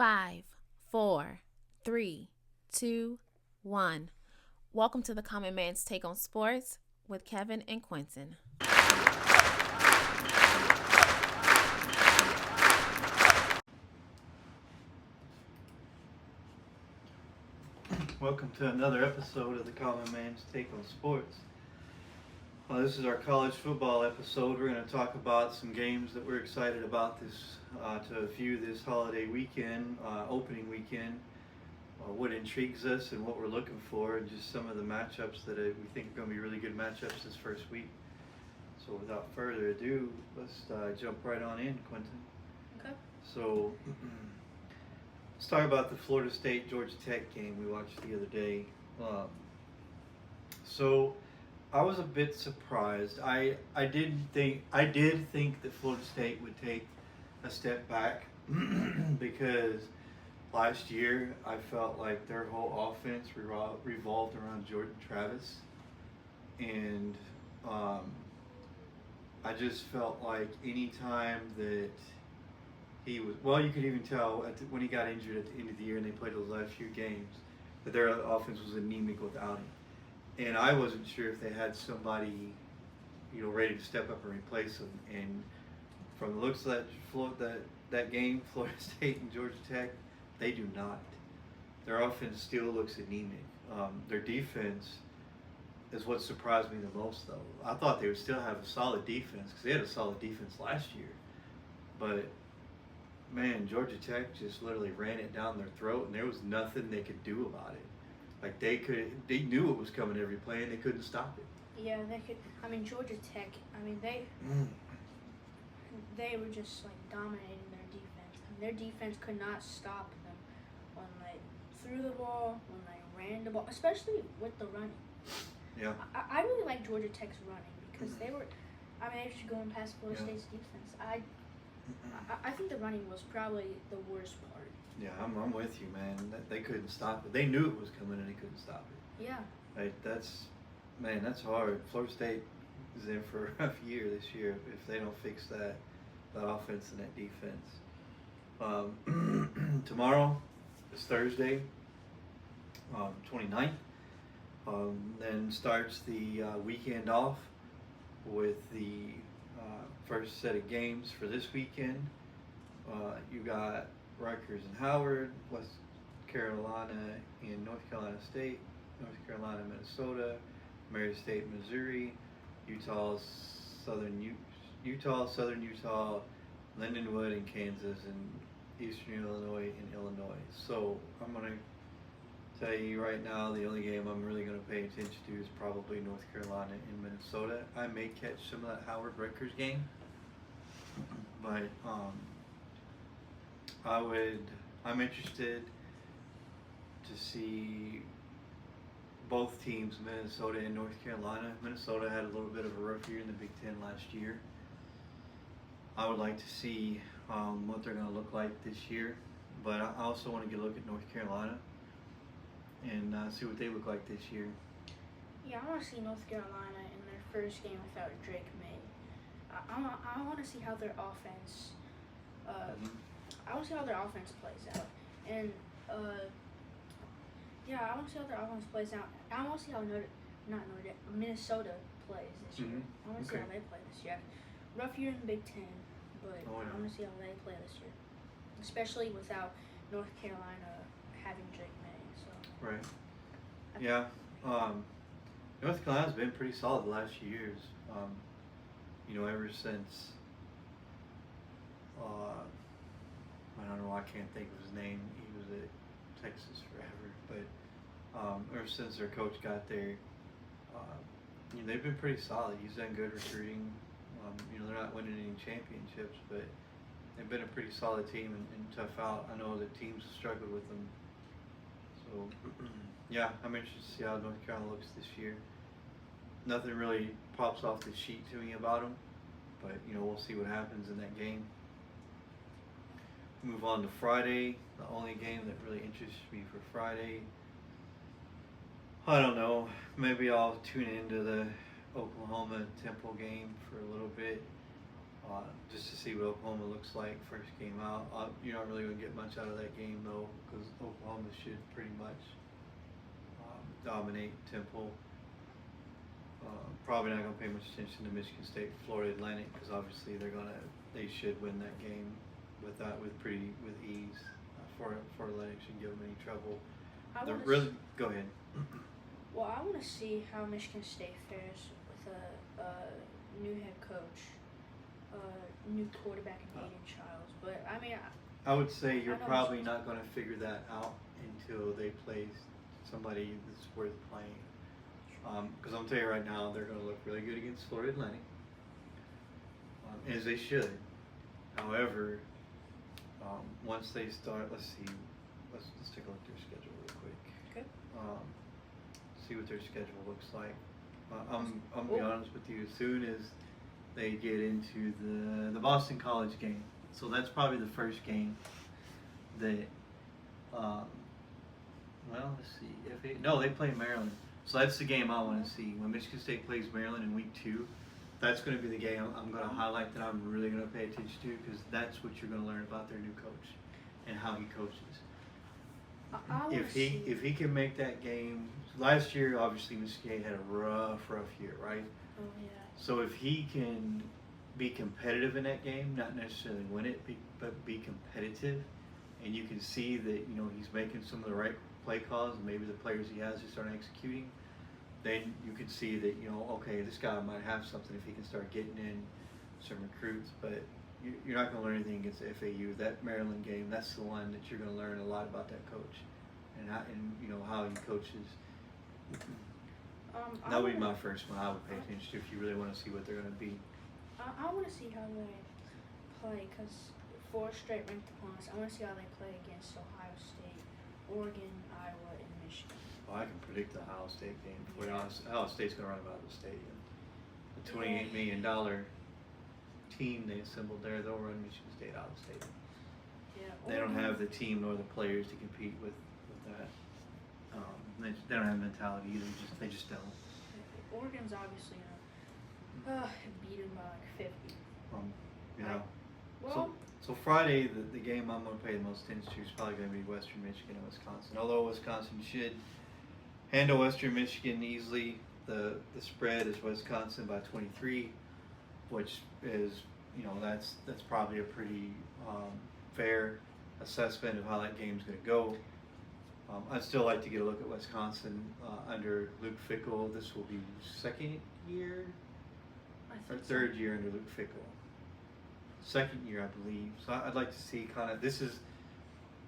5, 4, 3, 2, 1. Welcome to the Common Man's Take on Sports with Kevin and Quentin. Welcome to another episode of the Common Man's Take on Sports. This is our college football episode. We're going to talk about some games that we're excited about to view this holiday weekend, opening weekend, what intrigues us and what we're looking for, and just some of the matchups that we think are going to be really good matchups this first week. So without further ado, let's jump right on in, Quentin. Okay. So let's talk about the Florida State-Georgia Tech game we watched the other day. So I was a bit surprised. I did think that Florida State would take a step back because last year I felt like their whole offense revolved around Jordan Travis, and I just felt like any time that he was, well, you could even tell when he got injured at the end of the year and they played those last few games, that their offense was anemic without him. And I wasn't sure if they had somebody, ready to step up and replace him. And from the looks of that game, Florida State and Georgia Tech, they do not. Their offense still looks anemic. Their defense is what surprised me the most, though. I thought they would still have a solid defense because they had a solid defense last year. But man, Georgia Tech just literally ran it down their throat, and there was nothing they could do about it. Like they knew it was coming every play, and they couldn't stop it. Yeah, they could. Georgia Tech. They were just like dominating their defense. Their defense could not stop them when they threw the ball, when they ran the ball, especially with the running. Yeah. I really like Georgia Tech's running because they were. They were just going past Florida State's defense. I think the running was probably the worst part. Yeah, I'm with you, man. They couldn't stop it. They knew it was coming, and they couldn't stop it. Yeah. Like that's hard. Florida State is in for a rough year this year if they don't fix that offense and that defense. Tomorrow is Thursday, 29th. Then starts the weekend off with the first set of games for this weekend. You got Rutgers and Howard, West Carolina and North Carolina State, North Carolina, Minnesota, Mary State, Missouri, Utah, Southern Utah, Lindenwood in Kansas, and Eastern Illinois in Illinois. So I'm going to tell you right now, the only game I'm really going to pay attention to is probably North Carolina and Minnesota. I may catch some of that Howard-Rutgers game, but I'm interested to see both teams, Minnesota and North Carolina. Minnesota had a little bit of a rough year in the Big Ten last year. I would like to see what they're going to look like this year, but I also want to get a look at North Carolina and see what they look like this year. Yeah, I want to see North Carolina in their first game without Drake May. I want to see how their offense. I want to see how their offense plays out, and I want to see how their offense plays out. I want to see how Minnesota plays this year. I want to see how they play this year. Rough year in the Big Ten, but I want to see how they play this year, especially without North Carolina having Drake May. So right. Yeah. North Carolina's been pretty solid the last few years. Ever since. I don't know, I can't think of his name. He was at Texas forever, but ever since their coach got there, they've been pretty solid. He's done good recruiting. They're not winning any championships, but they've been a pretty solid team and tough out. I know that teams have struggled with them. So, yeah, I'm interested to see how North Carolina looks this year. Nothing really pops off the sheet to me about them, but, we'll see what happens in that game. Move on to Friday, the only game that really interests me for Friday. I don't know, maybe I'll tune into the Oklahoma Temple game for a little bit. just to see what Oklahoma looks like first game out. You're not really going to get much out of that game though, because Oklahoma should pretty much dominate Temple. Probably not going to pay much attention to Michigan State, Florida Atlantic, because obviously they should win that game with ease. Florida Atlantic shouldn't give them any trouble. Go ahead. Well, I want to see how Michigan State fares with a new head coach, new quarterback in Aiden Childs. But I mean, I would say you're probably not going to figure that out until they play somebody that's worth playing. Because I'm telling you right now, they're going to look really good against Florida Atlantic, as they should. However, once they start, let's take a look at their schedule real quick. Okay. See what their schedule looks like. I'm gonna be honest with you. As soon as they get into the Boston College game, so that's probably the first game that. Well, let's see. They play Maryland. So that's the game I want to see. When Michigan State plays Maryland in week 2, that's going to be the game I'm going to highlight that I'm really going to pay attention to, because that's what you're going to learn about their new coach and how he coaches. If he can make that game, last year obviously Michigan State had a rough year, right? Oh yeah. So if he can be competitive in that game, not necessarily win it, but be competitive, and you can see that he's making some of the right play calls, and maybe the players he has just aren't executing, then you can see that okay, this guy might have something if he can start getting in some recruits. But you're not going to learn anything against FAU. That Maryland game, that's the one that you're going to learn a lot about that coach and how he coaches. That would be my first one I would pay attention to if you really want to see what they're going to be. I want to see how they play, because 4 straight ranked opponents. I want to see how they play against Ohio State, Oregon, Iowa, and Michigan. Well, I can predict the Ohio State game. Ohio State's going to run out of the stadium. The $28 million team they assembled there, they'll run Michigan State out of the stadium. Yeah, they don't have the team nor the players to compete with that. They don't have mentality either. They just don't. Oregon's obviously beat them by like 50. So Friday, the game I'm going to pay the most attention to is probably going to be Western Michigan and Wisconsin. Although Wisconsin should handle Western Michigan easily, the spread is Wisconsin by 23, which is that's probably a pretty fair assessment of how that game's going to go. I'd still like to get a look at Wisconsin under Luke Fickell. This will be second year or third year under Luke Fickell. Second year, I believe. So I'd like to see this is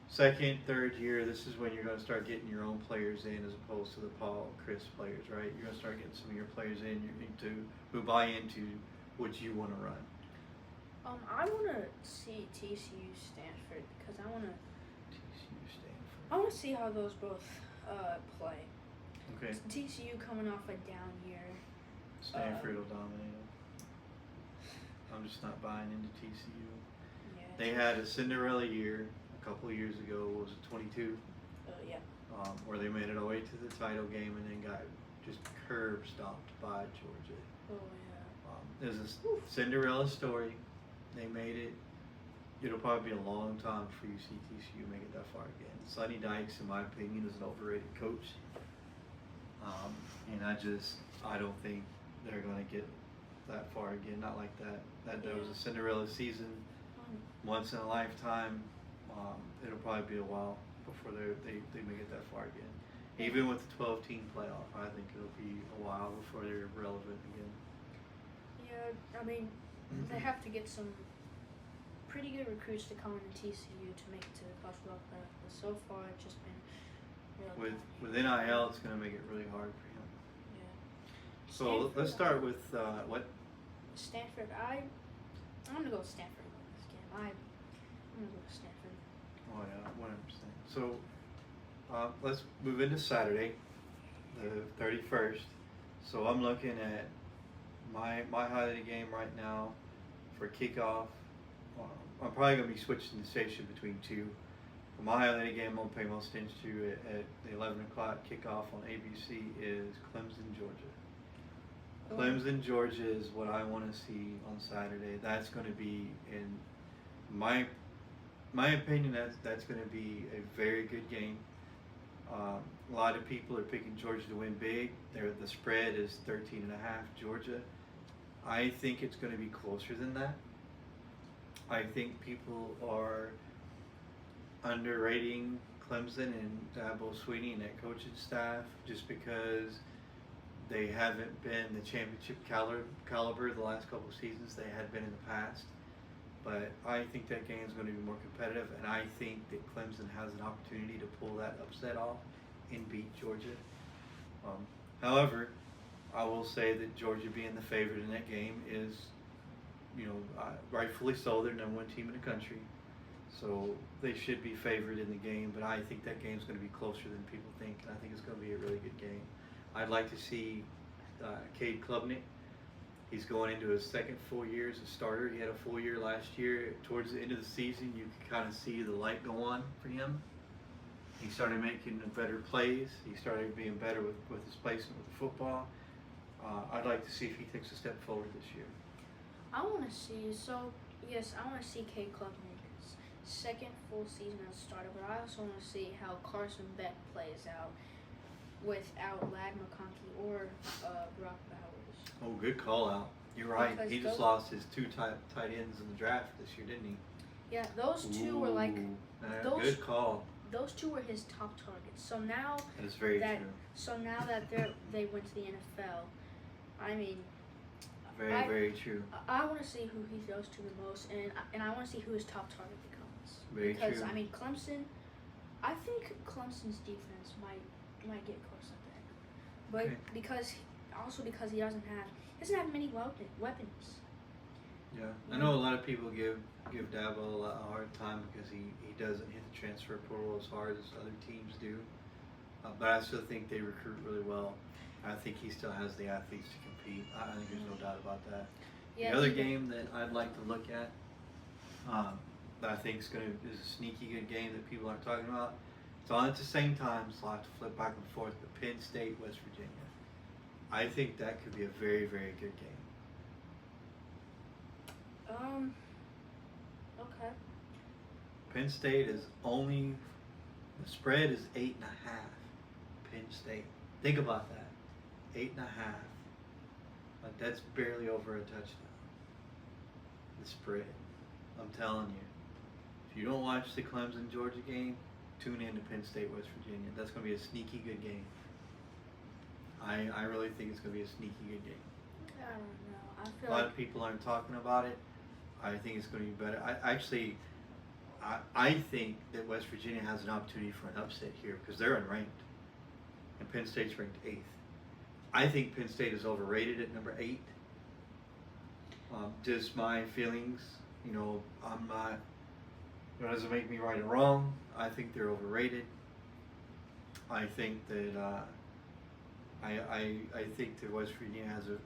second, third year. This is when you're going to start getting your own players in, as opposed to the Paul Chris players, right? You're going to start getting some of your players in who buy into what you want to run. I want to see TCU Stanford, because I want to see how those both play. Okay. TCU coming off a down year. Stanford will dominate them. I'm just not buying into TCU. Yeah. They had a Cinderella year a couple of years ago. Was it 22? Yeah. Where they made it all the way to the title game and then got just curb stomped by Georgia. Oh yeah. There's a Cinderella story. They made it. It'll probably be a long time before you see TCU make it that far again. Sonny Dykes, in my opinion, is an overrated coach. And I don't think they're going to get that far again. Not like that. That was a Cinderella season, once in a lifetime. It'll probably be a while before they make it that far again. Even with the 12-team playoff, I think it'll be a while before they're relevant again. Yeah, I mean, they have to get some pretty good recruits to come into TCU to make it to the college football playoff. But so far, it's just been really with NIL, it's going to make it really hard for him. Yeah. So let's start with what? Stanford. I'm gonna go with Stanford in this game. I'm gonna go with Stanford. Oh yeah, 100%. So let's move into Saturday, the 31st. So I'm looking at my highlighted game right now for kickoff. I'm probably going to be switching the station between two. For my highlighted game, I'm going to pay most attention to at the 11 o'clock kickoff on ABC is Clemson, Georgia. Clemson, Georgia is what I want to see on Saturday. That's going to be, in my opinion, that's going to be a very good game. A lot of people are picking Georgia to win big. The spread is 13.5 Georgia. I think it's going to be closer than that. I think people are underrating Clemson and Dabo Swinney and that coaching staff just because they haven't been the championship caliber the last couple of seasons they had been in the past. But I think that game is going to be more competitive, and I think that Clemson has an opportunity to pull that upset off and beat Georgia. However, I will say that Georgia being the favorite in that game is, rightfully so. They're number one team in the country, so they should be favored in the game. But I think that game's going to be closer than people think, and I think it's going to be a really good game. I'd like to see Cade Klubnik. He's going into his second full year as a starter. He had a full year last year. Towards the end of the season, you could kind of see the light go on for him. He started making better plays. He started being better with his placement with the football. I'd like to see if he takes a step forward this year. I want to see, I want to see Cade Klubnik's second full season as a starter, but I also want to see how Carson Beck plays out without Ladd McConkey or Brock Bowers. Oh, good call out. You're right. Because he just lost his two tight ends in the draft this year, didn't he? Yeah, those two were like good call. Those two were his top targets. So now that is very true. So now that they went to the NFL, I mean, very true. I want to see who he throws to the most, and I want to see who his top target becomes. Very true. Because I mean, I think Clemson's defense might get close like that, but because he doesn't have many weapons. Yeah, I know a lot of people give Dabo a hard time because he doesn't hit the transfer portal as hard as other teams do, but I still think they recruit really well. I think he still has the athletes to compete. I think there's no doubt about that. Yeah, the other game that I'd like to look at, that I think is a sneaky good game that people aren't talking about. It's on at the same time, so I'll have to flip back and forth. But Penn State, West Virginia, I think that could be a very, very good game. Okay. Penn State is the spread is 8.5. Penn State. Think about that. 8.5. Like, that's barely over a touchdown. The spread. I'm telling you. If you don't watch the Clemson Georgia game, tune in to Penn State, West Virginia. That's going to be a sneaky good game. I really think it's going to be a sneaky good game. I don't know. A lot of people aren't talking about it. I think it's going to be better. I think that West Virginia has an opportunity for an upset here because they're unranked, and Penn State's ranked 8th. I think Penn State is overrated at number 8. Just my feelings. I'm not. It doesn't make me right or wrong. I think they're overrated. I think that I think that West Virginia has a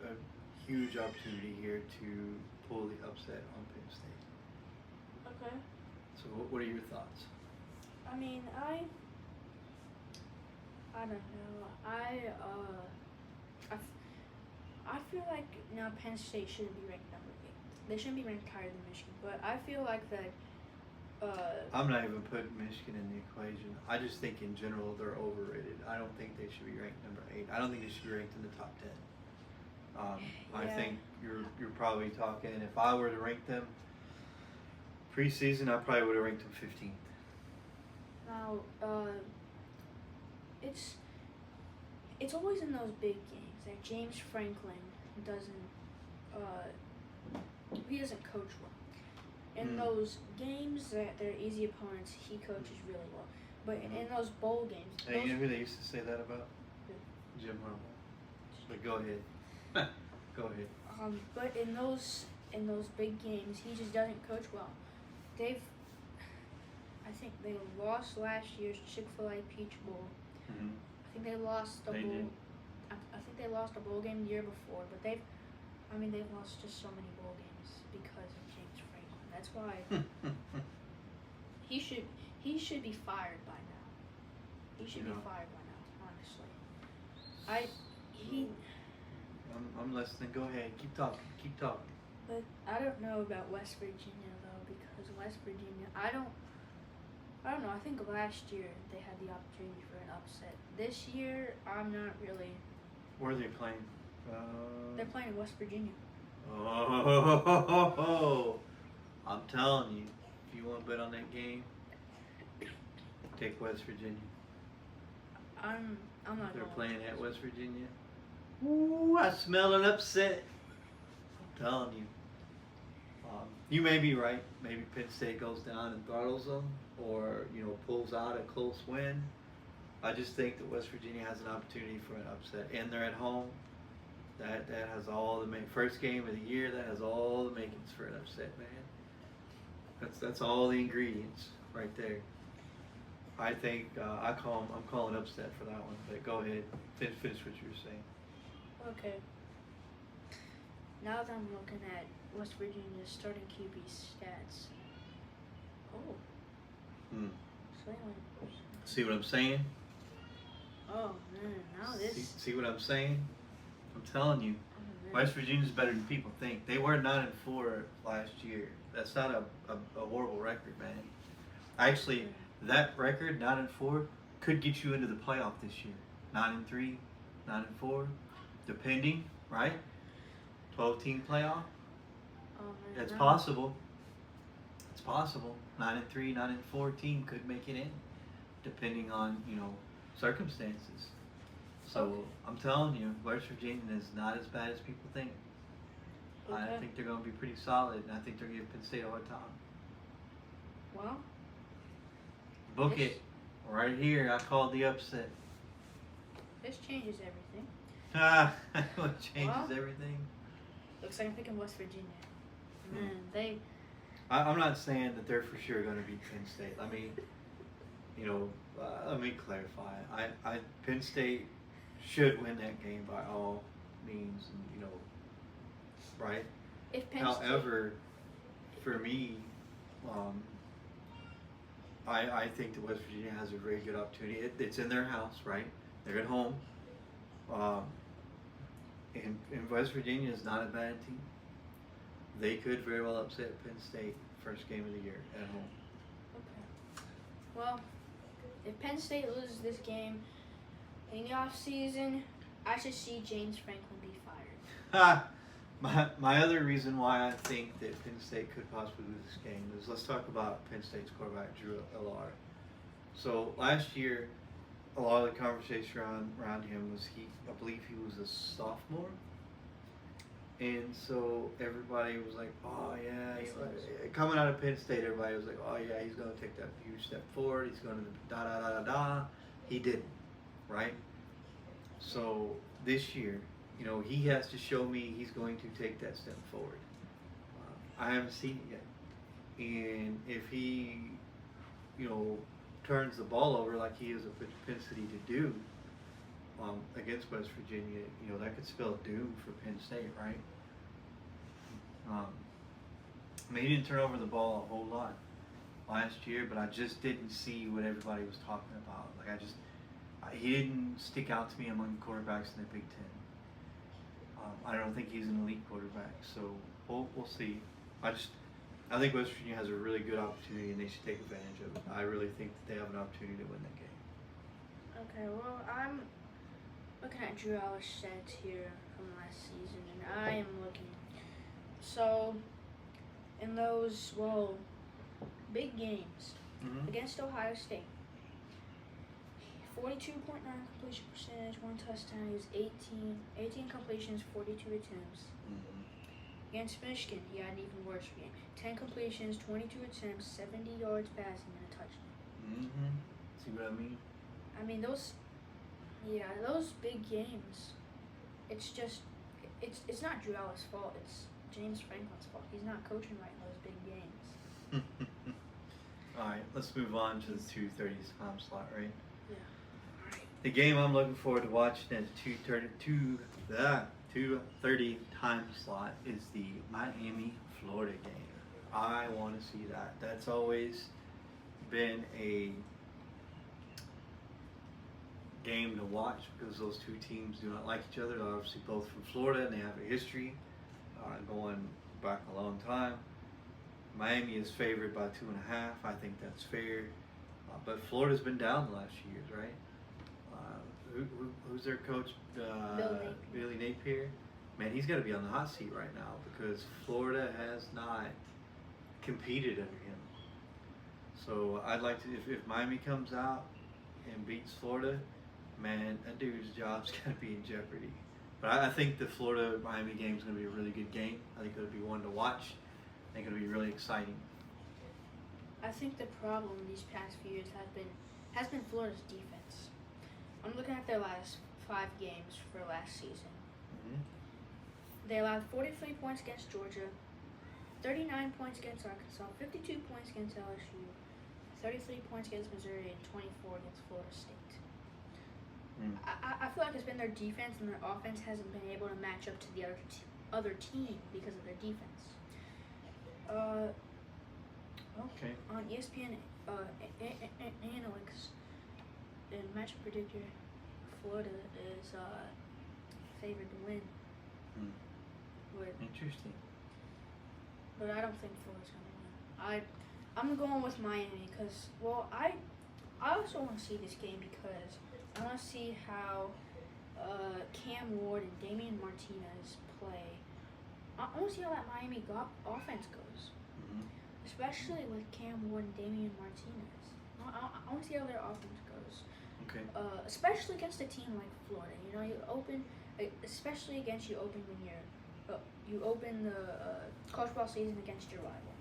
huge opportunity here to pull the upset on Penn State. Okay. So what are your thoughts? I mean, I don't know. I feel like now Penn State shouldn't be ranked number 8. They shouldn't be ranked higher than Michigan. But I feel like that. I'm not even putting Michigan in the equation. I just think in general they're overrated. I don't think they should be ranked number 8. I don't think they should be ranked in the top 10. I think you're probably talking. If I were to rank them preseason, I probably would have ranked them 15th. Now, it's always in those big games that James Franklin doesn't coach well. In those games that they're easy opponents, he coaches really well. But in those bowl games, hey, you know who they used to say that about? Jim Harbaugh. But go ahead. Go ahead. But in those big games, he just doesn't coach well. I think they lost last year's Chick-fil-A Peach Bowl. Mm-hmm. I think they lost a bowl. I think they lost a bowl game the year before, but they've lost just so many bowl games because of James Franklin. That's why he should be fired by now. He should be fired by now, honestly. I'm listening. Go ahead. Keep talking. Keep talking. But I don't know about West Virginia though, because West Virginia, I don't know. I think last year they had the opportunity for an upset. This year, I'm not really. Where are they playing? They're playing in West Virginia. Oh, I'm telling you, if you want to bet on that game, take West Virginia. I'm not. They're playing at West Virginia. Ooh, I smell an upset. I'm telling you. You may be right. Maybe Penn State goes down and throttles them, or pulls out a close win. I just think that West Virginia has an opportunity for an upset, and they're at home. That has all the first game of the year. That has all the makings for an upset, man. That's all the ingredients right there. I think I'm calling upset for that one. But go ahead, finish what you were saying. Okay. Now that I'm looking at West Virginia's starting QB stats. Oh. See what I'm saying? Oh man, now this. See what I'm saying? I'm telling you, West Virginia's better than people think. They were 9-4 last year. That's not a horrible record, man. Actually, that record 9-4 could get you into the playoff this year. 9-3, 9-4, depending, right? 12-team playoff. It's possible. It's possible. 9-3, 9-4 team could make it in, depending on circumstances. So I'm telling you, West Virginia is not as bad as people think. Okay. I think they're going to be pretty solid, and I think they're going to give Penn State a hard time. Well, book it right here. I called the upset. This changes everything. What changes everything? Looks like I'm picking West Virginia. Man, I'm not saying that they're for sure going to beat Penn State. I mean, let me clarify. Penn State should win that game by all means, right? However, for me, I think that West Virginia has a very good opportunity. It's in their house, right? They're at home. And West Virginia is not a bad team. They could very well upset Penn State first game of the year at home. Okay. Well, if Penn State loses this game in the offseason, I should see James Franklin be fired. My other reason why I think that Penn State could possibly lose this game is, let's talk about Penn State's quarterback, Drew Ellar. So last year, a lot of the conversation around him was I believe he was a sophomore. And so everybody was like, oh yeah, coming out of Penn State, everybody was like, oh yeah, he's going to take that huge step forward. He's going to da. He didn't, right? So this year, he has to show me he's going to take that step forward. I haven't seen it yet. And if he, turns the ball over like he has a propensity to do against West Virginia, that could spell doom for Penn State, right? He didn't turn over the ball a whole lot last year, but I just didn't see what everybody was talking about. He didn't stick out to me among quarterbacks in the Big Ten. I don't think he's an elite quarterback, so we'll see. I think West Virginia has a really good opportunity, and they should take advantage of it. I really think that they have an opportunity to win that game. Okay, well, I'm looking at Drew Ellar's stats here from last season, and I am looking. So, in those, big games against Ohio State, 42.9 completion percentage, 1 touchdown. He was 18 completions, 42 attempts. Against Michigan, he had an even worse game. 10 completions, 22 attempts, 70 yards passing, and a touchdown. See what I mean? I mean, those big games, it's not Drew Ellar's fault. It's James Franklin's fault. He's not coaching right in those big games. All right, let's move on to the 2:30 time slot, right? Yeah. All right. The game I'm looking forward to watching at 2:30 time slot is the Miami-Florida game. I want to see that. That's always been a game to watch because those two teams do not like each other. They're obviously both from Florida and they have a history going back a long time. Miami is favored by 2.5. I think that's fair. But Florida's been down the last few years, right? Who's their coach? Billy Napier. Man, he's got to be on the hot seat right now because Florida has not competed under him. So I'd like to, if Miami comes out and beats Florida, man, that dude's job's going to be in jeopardy. But I think the Florida-Miami game is going to be a really good game. I think it'll be one to watch. I think it'll be really exciting. I think the problem these past few years has been Florida's defense. I'm looking at their last 5 games for last season. Mm-hmm. They allowed 43 points against Georgia, 39 points against Arkansas, 52 points against LSU, 33 points against Missouri, and 24 against Florida State. I feel like it's been their defense, and their offense hasn't been able to match up to the other team because of their defense. Okay. On ESPN analytics, the matchup predictor, Florida is favored to win. Interesting. But I don't think Florida's gonna win. I'm going with Miami because, well, I also want to see this game because I want to see how Cam Ward and Damian Martinez play. I want to see how that Miami offense goes, especially with Cam Ward and Damian Martinez. I want to see how their offense goes. Okay. Especially against a team like Florida. You know, especially against you open the college ball season against your rival.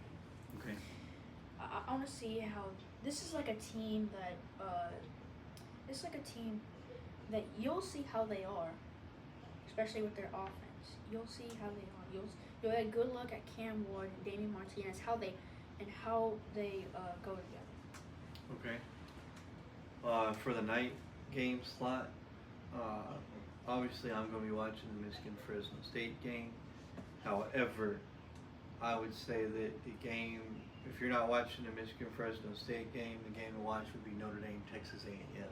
Okay. I want to see how this is like a team that you'll see how they are, especially with their offense. You'll see how they are. You'll get a good look at Cam Ward and Damian Martinez, how they go together. Okay. For the night game slot, obviously I'm going to be watching the Michigan-Fresno State game. However, I would say that the game, if you're not watching the Michigan-Fresno State game, the game to watch would be Notre Dame-Texas A&M.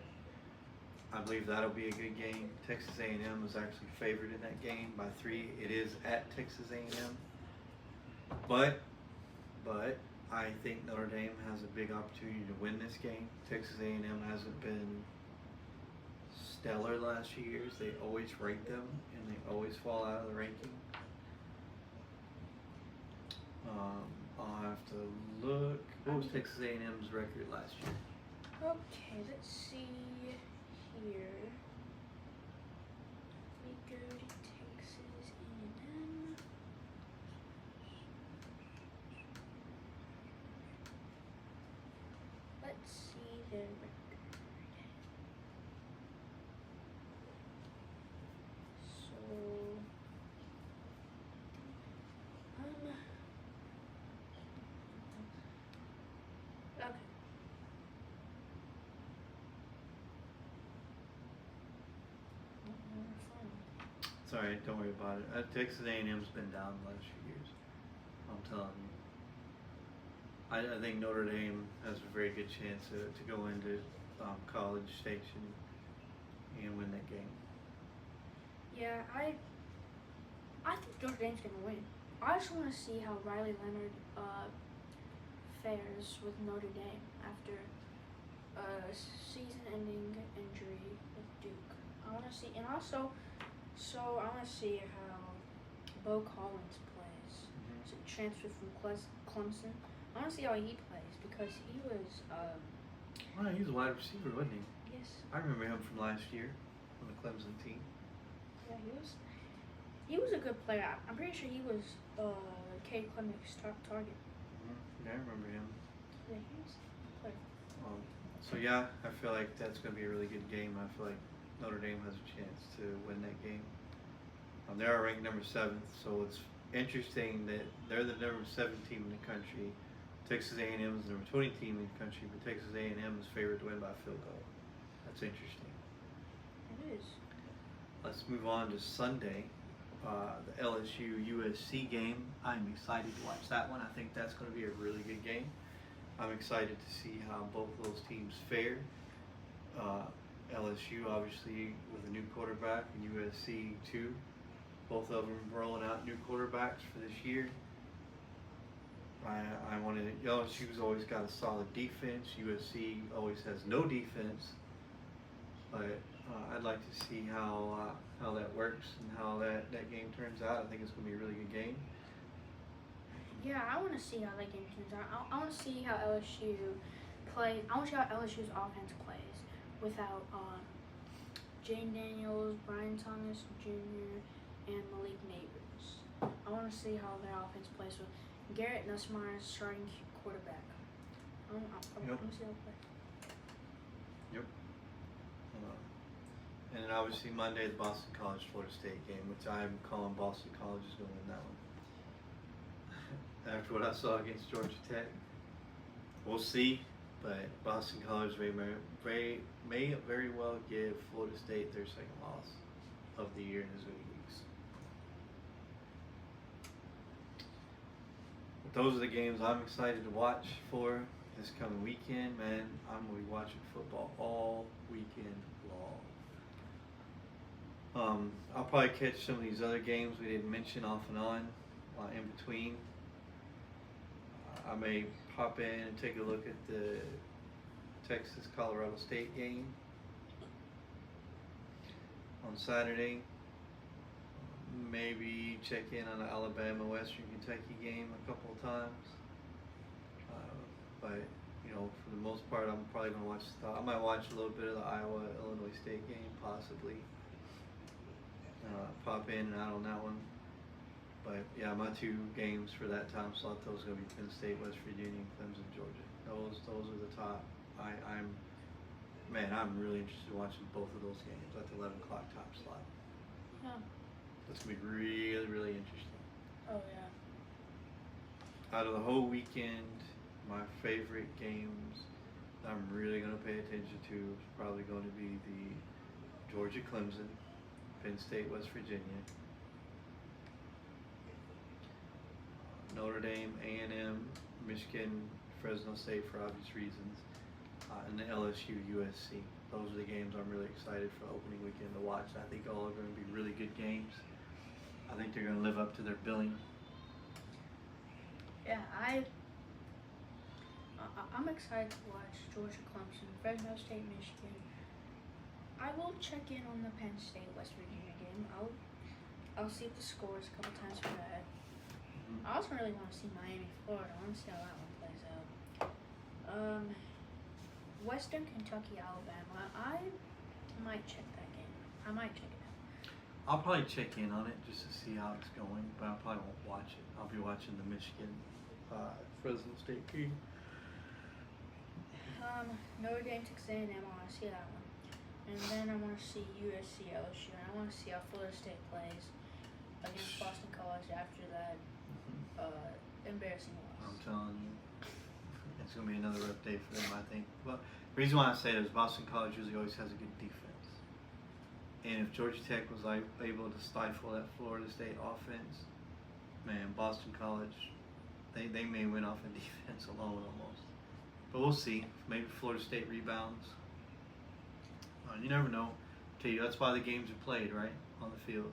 I believe that'll be a good game. Texas A&M is actually favored in that game by 3. It is at Texas A&M. But I think Notre Dame has a big opportunity to win this game. Texas A&M hasn't been stellar last few years. They always rank them, and they always fall out of the ranking. I'll have to look. What was Texas A&M's record last year? Okay, let's see here. We go to Texas A&M. Let's see their record. Sorry, don't worry about it. Texas A&M's been down the last few years. I'm telling you. I think Notre Dame has a very good chance to go into College Station and win that game. Yeah, I think Notre Dame's gonna win. I just want to see how Riley Leonard fares with Notre Dame after a season-ending injury with Duke. I want to see, and also. So I want to see how Bo Collins plays. So transfer from Clemson. I want to see how he plays because he was. He was a wide receiver, wasn't he? Yes. I remember him from last year on the Clemson team. Yeah, he was a good player. I'm pretty sure he was Cade Clemens' target. Yeah, I remember him. Yeah, he was a good player. So yeah, I feel like that's going to be a really good game. I feel like Notre Dame has a chance to win that game. They are ranked number 7th, so it's interesting that they're the number 7 team in the country. Texas A&M is the number 20 team in the country, but Texas A&M is favored to win by a field goal. That's interesting. It is. Let's move on to Sunday, the LSU-USC game. I'm excited to watch that one. I think that's going to be a really good game. I'm excited to see how both of those teams fare. LSU obviously with a new quarterback, and USC too. Both of them rolling out new quarterbacks for this year. I wanted LSU's always got a solid defense. USC always has no defense, but I'd like to see how that works and how that game turns out. I think it's going to be a really good game. Yeah, I want to see how that game turns out. I want to see how LSU play. I want to see how LSU's offense plays without Jane Daniels, Brian Thomas Jr., and Malik Neighbors. I want to see how their offense plays with Garrett Nussmeier as starting quarterback. I want to see how it plays. Yep. And then obviously Monday, the Boston College Florida State game, which I'm calling Boston College is going to win that one. After what I saw against Georgia Tech, we'll see. But Boston College may very well give Florida State their second loss of the year in as many weeks. But those are the games I'm excited to watch for this coming weekend. Man, I'm going to be watching football all weekend long. I'll probably catch some of these other games we didn't mention off and on in between. I may pop in and take a look at the Texas-Colorado State game on Saturday. Maybe check in on the Alabama-Western Kentucky game a couple of times. But, for the most part, I'm probably going to watch I might watch a little bit of the Iowa-Illinois State game, possibly. Pop in and out on that one. But yeah, my two games for that time slot, those are going to be Penn State, West Virginia, and Clemson, Georgia. Those are the top. I'm really interested in watching both of those games at the 11 o'clock time slot. Yeah. That's going to be really, really interesting. Oh, yeah. Out of the whole weekend, my favorite games that I'm really going to pay attention to is probably going to be the Georgia-Clemson, Penn State, West Virginia, Notre Dame, A&M, Michigan, Fresno State for obvious reasons, and the LSU-USC. Those are the games I'm really excited for opening weekend to watch. I think all are going to be really good games. I think they're going to live up to their billing. Yeah, I'm excited to watch Georgia-Clemson, Fresno State, Michigan. I will check in on the Penn State West Virginia game. I'll see if the scores a couple times for that. I also really want to see Miami, Florida. I want to see how that one plays out. Western Kentucky, Alabama. I might check that game. I might check it out. I'll probably check in on it just to see how it's going, but I probably won't watch it. I'll be watching the Michigan Fresno State game. Notre Dame, Texas A&M. I want to see that one. And then I want to see USC, LSU, and I want to see how Florida State plays against Boston College after that embarrassing loss. I'm telling you, it's going to be another rough day for them, I think. Well, the reason why I say that is Boston College usually always has a good defense. And if Georgia Tech was able to stifle that Florida State offense, man, Boston College, they may win off of defense alone almost. But we'll see. Maybe Florida State rebounds. You never know. Tell you, that's why the games are played, right? On the field.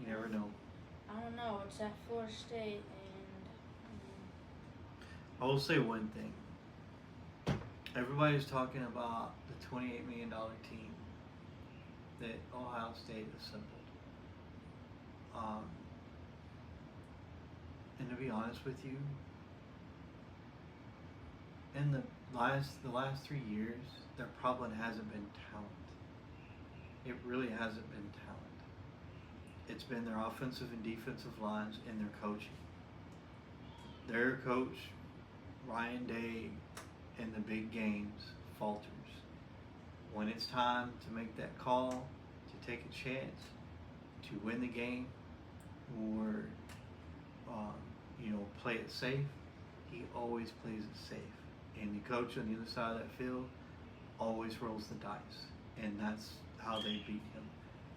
You never know. I don't know. It's at Florida State, and I will say one thing. Everybody's talking about the $28 million team that Ohio State assembled. And to be honest with you, in the last 3 years, there probably hasn't been talent. It really hasn't been talent. It's been their offensive and defensive lines and their coaching. Their coach, Ryan Day, in the big games falters. When it's time to make that call, to take a chance, to win the game, or play it safe, he always plays it safe. And the coach on the other side of that field always rolls the dice, and that's how they beat him.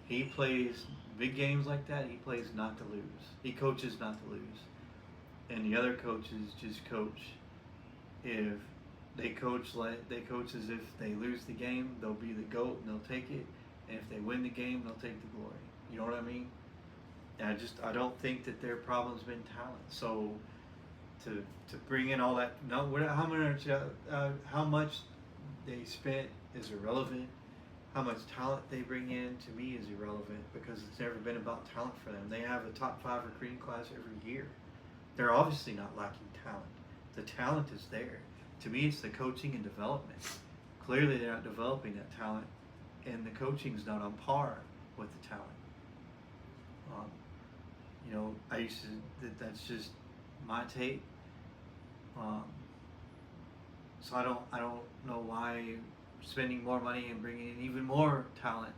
He plays big games like that. He plays not to lose. He coaches not to lose, and the other coaches just coach if they coach as if they lose the game, they'll be the GOAT and they'll take it, and if they win the game, they'll take the glory. You know what I mean? And I don't think that their problem's been talent. So to bring in all that, how much they spent is irrelevant. How much talent they bring in to me is irrelevant because it's never been about talent for them. They have a top 5 recruiting class every year. They're obviously not lacking talent. The talent is there. To me, it's the coaching and development. Clearly, they're not developing that talent, and the coaching's not on par with the talent. That's just my take. So I don't know why spending more money and bringing in even more talent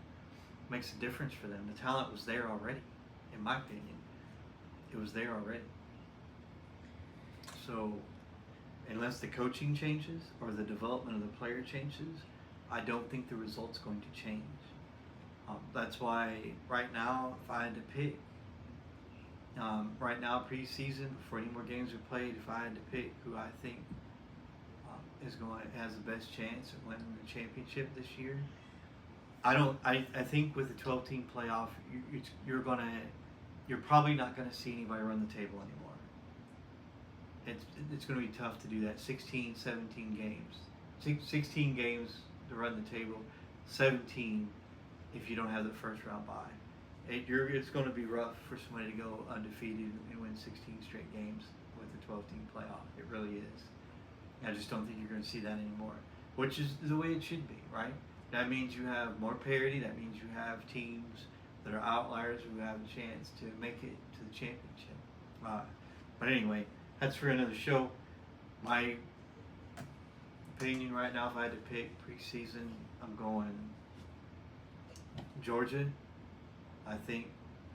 makes a difference for them. The talent was there already, in my opinion. It was there already. So unless the coaching changes or the development of the player changes, I don't think the result's going to change. That's why right now, if I had to pick, right now preseason, before any more games are played, if I had to pick who I think has the best chance of winning the championship this year, I think with the 12-team playoff, you're probably not going to see anybody run the table anymore. It's going to be tough to do that. 16, 17 games. 16 games to run the table. 17 if you don't have the first round bye. It's going to be rough for somebody to go undefeated and win 16 straight games with a 12-team playoff. It really is. I just don't think you're going to see that anymore, which is the way it should be, right? That means you have more parity. That means you have teams that are outliers who have a chance to make it to the championship. But anyway, that's for another show. My opinion right now, if I had to pick preseason, I'm going Georgia. I think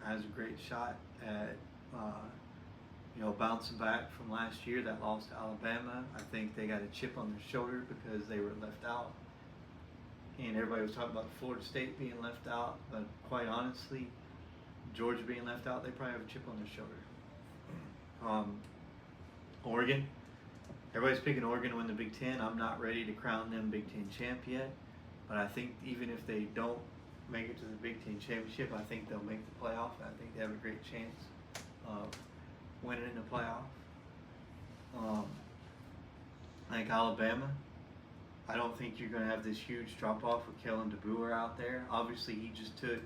has a great shot at bouncing back from last year that loss to Alabama. I think they got a chip on their shoulder because they were left out. And everybody was talking about Florida State being left out, but quite honestly, Georgia being left out, they probably have a chip on their shoulder. Oregon. Everybody's picking Oregon to win the Big Ten. I'm not ready to crown them Big Ten champ yet, but I think even if they don't make it to the Big Ten championship, I think they'll make the playoff. I think they have a great chance of winning in the playoff. I think Alabama. I don't think you're going to have this huge drop-off with Kellen DeBoer out there. Obviously, he just took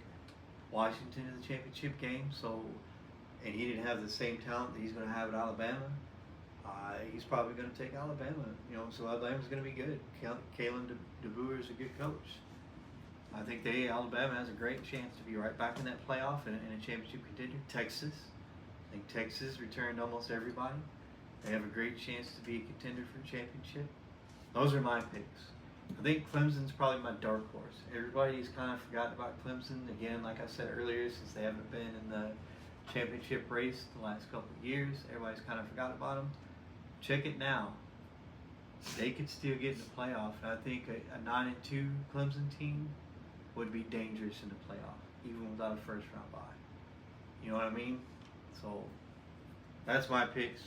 Washington to the championship game, and he didn't have the same talent that he's going to have at Alabama. He's probably going to take Alabama, so Alabama's going to be good. Kalen DeBoer is a good coach. I think Alabama has a great chance to be right back in that playoff and a championship contender. Texas. I think Texas returned almost everybody. They have a great chance to be a contender for a championship. Those are my picks. I think Clemson's probably my dark horse. Everybody's kind of forgotten about Clemson. Again, like I said earlier, since they haven't been in the championship race the last couple of years, everybody's kind of forgot about them. Check it now. They could still get in the playoff. And I think a 9-2 Clemson team would be dangerous in the playoff, even without a first-round bye. You know what I mean? So that's my picks.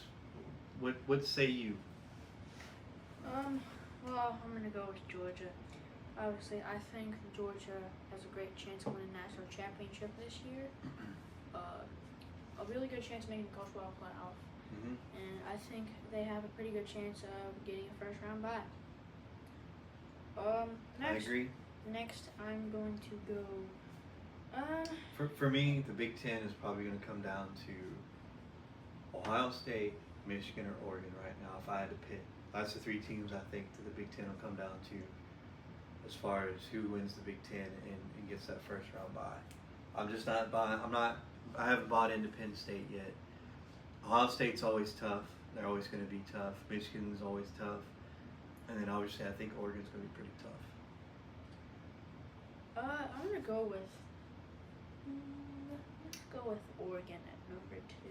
What say you? Well, I'm gonna go with Georgia. Obviously, I think Georgia has a great chance of winning a national championship this year. A really good chance of making the college football playoff. Mm-hmm. And I think they have a pretty good chance of getting a first round bye. Next, I agree. Next, I'm going to go. For me, the Big Ten is probably going to come down to Ohio State, Michigan, or Oregon right now. If I had to pick, that's the three teams I think that the Big Ten will come down to as far as who wins the Big Ten and gets that first round bye. I'm just not buying. I haven't bought into Penn State yet. Ohio State's always tough. They're always going to be tough. Michigan's always tough. And then obviously I think Oregon's going to be pretty tough. I'm going to go with, let's go with Oregon at number 2.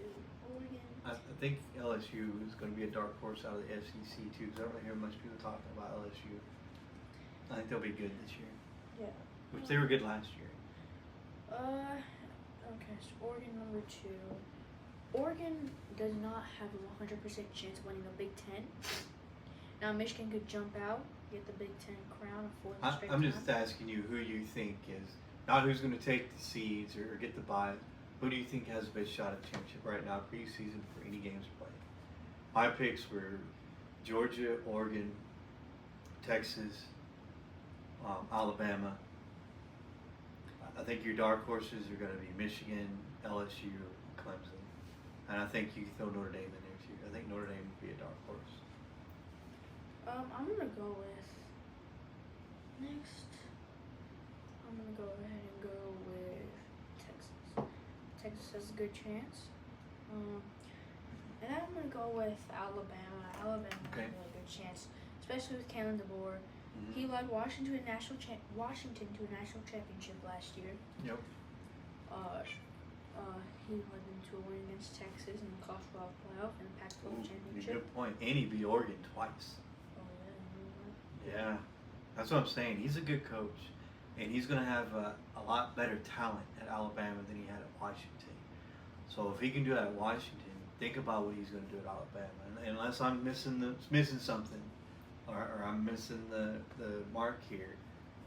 Oregon. I think LSU is going to be a dark horse out of the SEC too, because I don't hear much people talking about LSU. I think they'll be good this year. Yeah. Which they were good last year. Okay, so Oregon number 2. Oregon does not have a 100% chance of winning the Big Ten. Now Michigan could jump out, get the Big Ten crown a fourth straight I'm time. just asking you who you think is, not who's going to take the seeds or get the bye. Who do you think has the best shot at championship right now, preseason, for any games played? My picks were Georgia, Oregon, Texas, Alabama. I think your dark horses are going to be Michigan, LSU, Clemson. And I think you can throw Notre Dame in there too. I think Notre Dame would be a dark horse. I'm going to go with, next, I'm going to go ahead and go with Texas. Texas has a good chance. And then I'm going to go with Alabama. Alabama has a really good chance, especially with Kalen DeBoer. Mm-hmm. He led Washington to a national championship last year. Yep. He led them to a win against Texas in the college football playoff and the Pac-12 championship. Good point. And he beat Oregon twice. Oh yeah. Yeah, that's what I'm saying. He's a good coach, and he's going to have a lot better talent at Alabama than he had at Washington. So if he can do that at Washington, think about what he's going to do at Alabama. And unless I'm missing something, or I'm missing the mark here,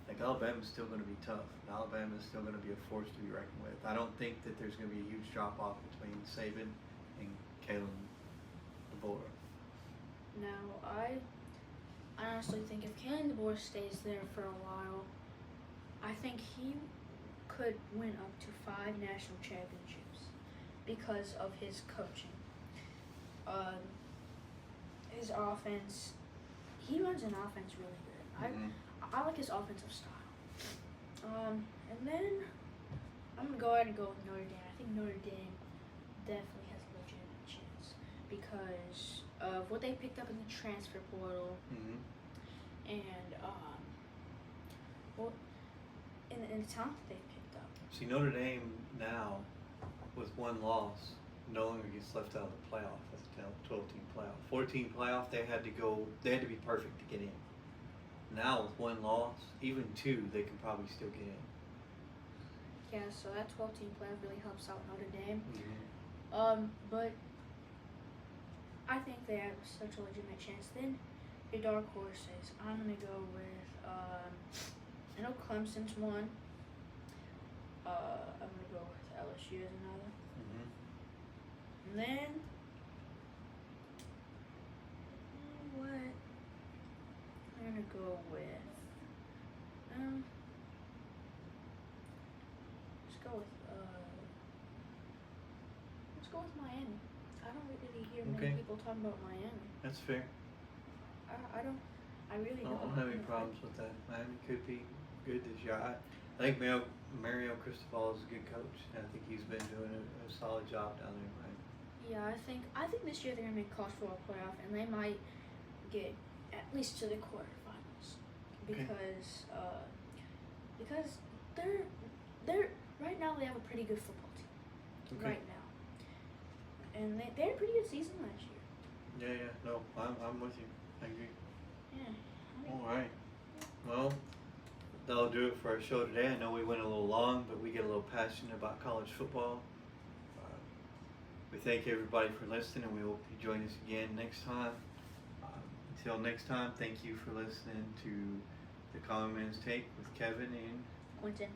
like Alabama's still going to be tough. Alabama's still going to be a force to be reckoned with. I don't think that there's going to be a huge drop off between Saban and Kalen DeBoer. Now, I honestly think if Kalen DeBoer stays there for a while, I think he could win up to 5 national championships because of his coaching. His offense, he runs an offense really good. I like his offensive style. And then I'm going to go ahead and go with Notre Dame. I think Notre Dame definitely has a legitimate chance because of what they picked up in the transfer portal and and the talent that they picked up. See, Notre Dame now, with one loss, no longer gets left out of the playoff as a 12-team playoff. 14 playoff, they had to be perfect to get in. Now with one loss, even 2, they can probably still get in. Yeah, so that 12-team playoff really helps out Notre Dame. But I think they have such a legitimate chance. Then your dark horses, I'm gonna go with I know Clemson's one. I'm gonna go with LSU as another. And then what? I'm gonna go with let's go with Miami. I don't really hear many people talking about Miami. That's fair. I really don't. I don't have any problems with that. Miami could be good this year. I think Mario Cristobal is a good coach, and I think he's been doing a solid job down there in Miami. Yeah, I think this year they're gonna make college football playoff, and they might get at least to the quarterfinals because they're right now they have a pretty good football team right now, and they had a pretty good season last year. Yeah, no, I'm with you. I agree. Yeah. All right. Well, that'll do it for our show today. I know we went a little long, but we get a little passionate about college football. We thank everybody for listening, and we hope you join us again next time. Until next time, thank you for listening to the Common Man's Take with Kevin and Quentin.